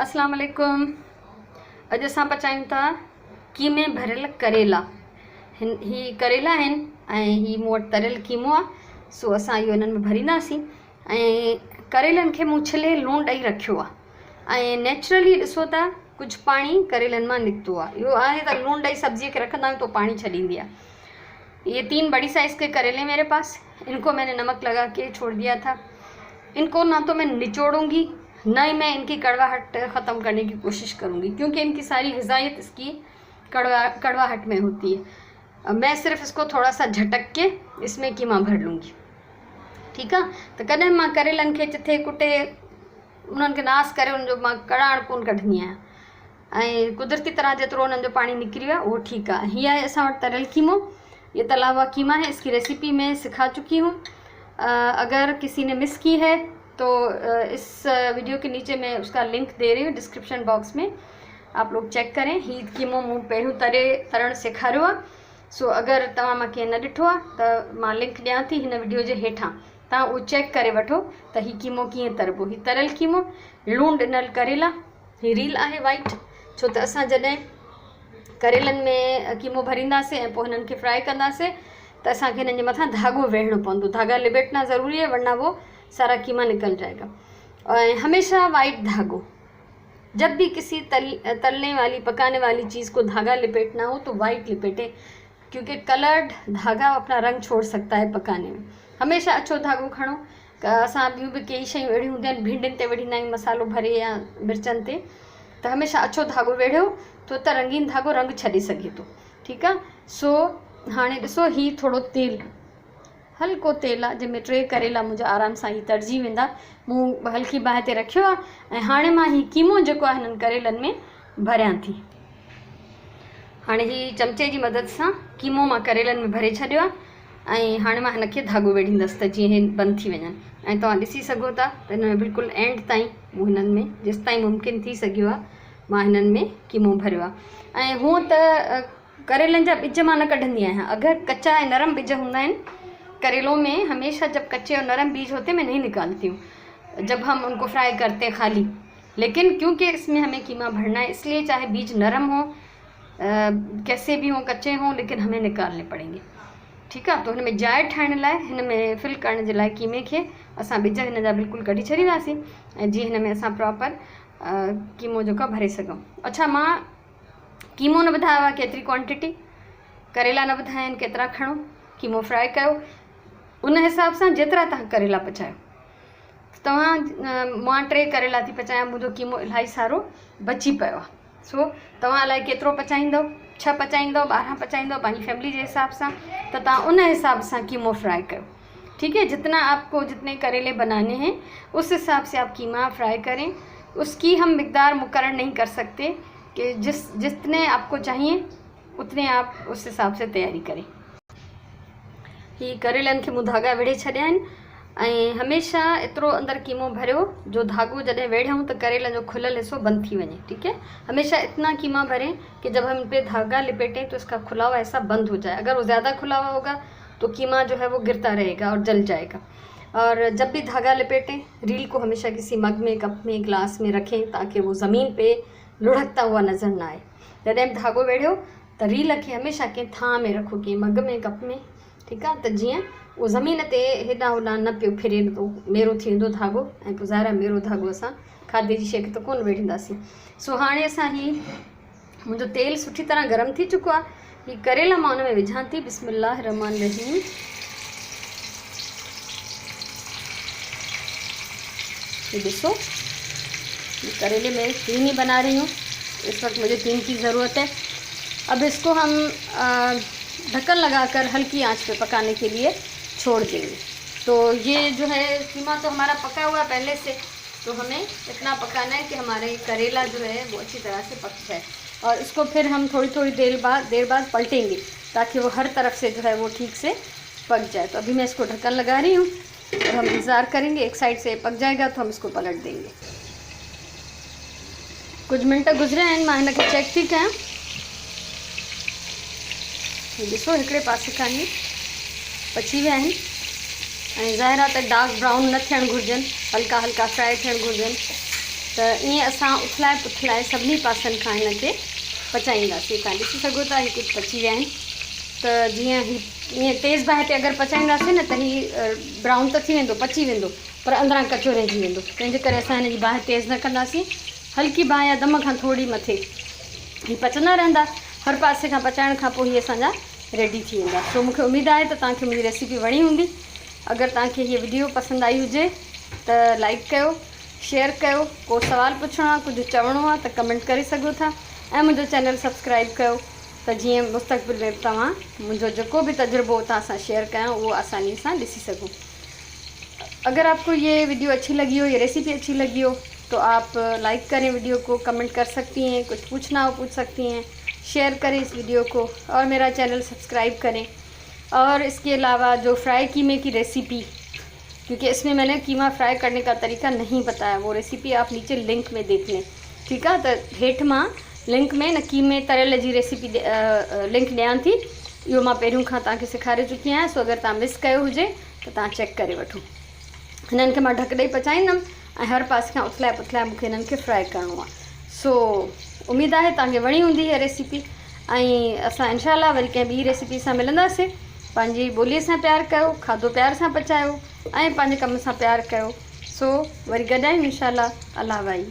अस्सलाम वालेकुम। अॼु असां पचायूं था कीमे भरियल करेला। ही करेला आहिनि ऐं ही मूं वटि तरियल कीमो आहे, सो असां इहो हिननि में भरींदासीं। ऐं करेलनि खे मूं छिले लूणु ॾेई रखियो आहे ऐं नेचुरली ॾिसो था कुझु पाणी करेलनि मां निकितो आहे। इहो आहे त लूणु ॾेई सब्ज़ीअ खे रखंदा आहियूं तो पानी छॾींदी आहे। ये 3 बड़ी साइज़ के करेले मेरे पास, इनको मैंने नमक लगा के छोड़ दिया था। इनको ना तो मैं निचोड़ूंगी न ही मैं इनकी कड़वाहट ख़त्म करने की कोशिश करूंगी, क्योंकि इनकी सारी ग़िज़ायत इसकी कड़वाहट में होती है। मैं सिर्फ इसको थोड़ा सा झटक के इसमें कीमा भर लूँगी, ठीक है। तो कॾहिं मां करेलनि खे चिथे कुटे उन्हनि खे नास करे उनजो मां कड़ाण कोन कढंदी आहियां ऐं कुदरती तरह जेतिरो उन्हनि जो पानी निकिरी वियो आहे उहो ठीकु आहे। हीअ आहे असां वटि तरियल कीमो। ये तला हुआ कीमा है, इसकी रेसिपी मैं सिखा चुकी हूँ। अगर किसी ने मिस की है तो इस वीडियो के नीचे मैं उसका लिंक दे रही हूँ डिस्क्रिप्शन बॉक्स में, आप लोग चेक करें। ही कीमो मूं पहिरियों तरण सेखारियो आहे, सो अगर तव्हां मूंखे न ॾिठो आहे त मां लिंक ॾियां थी हिन वीडियो जे हेठां, तव्हां उहो चेक करे वठो त ही कीमो कीअं तरबो। ही तरियल कीमो, लूणु ॾिनल करेला, ही रील आहे वाइट, छो त असां जॾहिं करेलनि में कीमो भरींदासीं ऐं पोइ हिननि खे फ्राई कंदासीं त असांखे हिननि जे मथां धागो वेढ़णो पवंदो। धागा लिबेटना ज़रूरी है वरना वो सारा कीमा निकल जाएगा। और हमेशा वाइट धागो, जब भी किसी तलने वाली पकाने वाली चीज़ को धागा लिपेटना हो तो वाइट लिपेटे, क्योंकि कलर्ड धागा अपना रंग छोड़ सकता है पकाने में। हमेशा अच्छो धागो खणो। असां ॿियूं बि कई शयूं अहिड़ियूं हूंदियूं आहिनि, भिंडियुनि ते विढ़ींदा आहियूं मसालो भरे या मिर्चनि ते, त हमेशा अच्छो धागो वेढ़ियो तो त रंगीन धागो रंग छॾे सघे थो, ठीकु आहे। सो हाणे ॾिसो ही थोरो तेल, हल्को तेल आहे जंहिंमें 3 करेला मुंहिंजा आराम सां ही तरिजी वेंदा। मूं हल्की बाहि ते रखियो आहे ऐं हाणे मां ही कीमो जेको आहे हिननि करेलनि में भरियां थी। हाणे ही चमचे जी मदद सां कीमो मां करेलनि में भरे छॾियो आहे ऐं हाणे मां हिनखे धागो वेढ़ींदसि त जीअं हे बंदि थी वञनि। ऐं तव्हां ॾिसी सघो था त हिन में बिल्कुलु एंड ताईं मूं हिननि में जेसि ताईं मुमकिन थी सघियो आहे मां हिननि में कीमो भरियो आहे। ऐं हूअं त करेलनि जा ॿिज मां न कढंदी आहियां। अगरि कचा ऐं नरम ॿिज हूंदा आहिनि करेलों में, हमेशा जब कच्चे और नरम बीज होते मैं नहीं निकालती हूँ जब हम उनको फ्राई करते हैं खाली। लेकिन क्योंकि इसमें हमें कीमा भरना है इसलिए चाहे बीज नरम हो कैसे भी हों, कच्चे हों, लेकिन हमें निकालने पड़ेंगे, ठीकु आहे। तो हिन में जाइ ठाहिण लाइ, हिन में फिल करण जे लाइ कीमे खे असां ॿिज हिन जा बिल्कुलु कढी छॾींदासीं ऐं जीअं हिन में असां प्रॉपर कीमो जेको भरे सघूं। अच्छा, मां कीमो न ॿुधायो आहे केतिरी क्वांटिटी, करेला न ॿुधाया आहिनि केतिरा खणो, कीमो फ्राई कयो उन हिसाब सां जेतिरा तव्हां करेला पचायो। तव्हां मां 3 करेला थी पचायां, मुंहिंजो कीमो इलाही सारो बची पियो आहे। सो तव्हां अलाए केतिरो पचाईंदव, 6 पचाईंदव, 12 पचाईंदव, पंहिंजी फैमिली जे हिसाब सां, त तव्हां उन हिसाब सां कीमो फ्राई कयो, ठीक है। जितने करेले बनाने हैं उस हिसाब से आप कीमा फ्राई करें। उसकी हम मिकदार मुकर्रर नहीं कर सकते कि जितने आपको चाहिए उतने आप उस हिसाब से तैयारी करें। ही करेलनि खे मूं धागा वेढ़े छॾिया आहिनि ऐं हमेशा एतिरो अंदरि कीमो भरियो जो धागो जॾहिं वेढ़ूं त करेला जो खुलल हिस्सो बंदि थी वञे, ठीक है। हमेशा इतना कीमा भरें कि जब हम इन पे धागा लिपेटें तो इसका खुला हुआ हिस्सा बंद हो जाए। अगर वो ज़्यादा खुला हुआ होगा तो कीमा जो है वो गिरता रहेगा और जल जाएगा। और जब भी धागा लिपेटें, रील को हमेशा किसी मग में, कप में, ग्लास में रखें ताकि वो ज़मीन पे लुढ़कता हुआ नज़र ना आए। जॾहिं धागो वेढ़ियो त रील खे हमेशा कंहिं थां में रखो, कंहिं मग में, कप में, ठीकु आहे, त जीअं उहो ज़मीन ते हेॾां होॾां न पियो फिरे, न तो मेरो थी वेंदो धागो ऐं पोइ ज़ाहिर मेरो धागो असां खाधे जी शइ खे त कोन वेढ़ींदासीं। सो हाणे असां मुंहिंजो तेल सुठी तरह गरम थी चुको आहे। ही करेला मां उन में विझां थी। बिस्मिल्लाह रहमान रहीम। ये ॾिसो, ये करेले मैं 3 ही बना रही हूँ, इस वक्त मुझे 3 की ज़रूरत है। अब इसको हम ढक्कन लगाकर हल्की आंच पे पकाने के लिए छोड़ देंगे। तो ये जो है कीमा तो हमारा पका हुआ पहले से, तो हमें इतना पकाना है कि हमारे करेला जो है वो अच्छी तरह से पक जाए। और इसको फिर हम थोड़ी देर बाद पलटेंगे ताकि वो हर तरफ से जो है वो ठीक से पक जाए। तो अभी मैं इसको ढक्कन लगा रही हूँ और हम इंतज़ार करेंगे, एक साइड से पक जाएगा तो हम इसको पलट देंगे। कुछ मिनट गुजरे हैं, मां हिन खे चेक थी कयां। ॾिसो हिकिड़े पासे खां ई पची विया आहिनि ऐं ज़ाहिर आहे त डार्क ब्राउन न थियणु घुरिजनि, हल्का हल्का फ्राई थियणु घुरिजनि। त ईअं असां उथलाए पुथलाए सभिनी पासनि खां हिन खे पचाईंदासीं। तव्हां ॾिसी सघो था हीअ कुझु पची विया आहिनि। त जीअं ईअं तेज़ बाहि ते अगरि पचाईंदासीं न त हीअ ब्राउन त थी वेंदो, पची वेंदो, पर अंदरां कचो रहिजी वेंदो। तंहिंजे करे असां हिन जी बाहि तेज़ न कंदासीं, हल्की बाहि या दम खां थोरी मथे हीअ पचंदा रहंदा। हर पासे खां पचाइण खां पोइ हीअ असांजा रेडी थी वेंदा। सो मूंखे उमेदु आहे त तव्हांखे मुंहिंजी रेसिपी वणी हूंदी। अगरि तव्हांखे हीअ वीडियो पसंदि आई हुजे त लाइक कयो, शेयर कयो। को सवाल पुछिणो आहे, कुझु चवणो आहे त कमेंट करे सघो था। ऐं मुंहिंजो चैनल सब्सक्राइब कयो त जीअं मुस्तक़बिल में तव्हां मुंहिंजो जेको बि तजुर्बो तव्हां सां शेयर कयां उहो आसानी सां ॾिसी सघो। अगर आपको ये वीडियो अच्छी लगी हो, ये रेसिपी अच्छी लगी हो, तो आप लाइक करें वीडियो को, कमेंट कर सकती हैं, कुछ पूछना हो पूछ सकती हैं, शेयर करें इस वीडियो को और मेरा चैनल सब्सक्राइब करें। और इसके अलावा जो फ्राई कीमे की रेसिपी, क्योंकि इसमें मैंने कीमा फ्राई करने का तरीका नहीं बताया, वो रेसिपी आप नीचे लिंक में देख लें, ठीक है। तो हेठ मां लिंक में न कीमे तरियल जी रेसिपी लिंक ॾियां थी। इहो मां पहिरियों खां तव्हांखे सेखारे चुकी आहियां। सो अगरि तव्हां मिस कयो हुजे त तव्हां चेक करे वठो। हिननि खे मां ढक ॾेई पचाईंदमि ऐं हर पासे खां उथलाए पुथलाए मूंखे हिननि खे फ्राई करिणो आहे। सो उमेदु आहे तव्हांखे वणी हूंदी इहा रेसिपी। ऐं असां इनशाला वरी कंहिं ॿी रेसिपी सां मिलंदासीं। पंहिंजी ॿोलीअ सां प्यारु कयो, खाधो प्यार सां पचायो ऐं पंहिंजे कम सां प्यारु कयो। सो वरी गॾायूं इनशाला। अल्लाह भाई।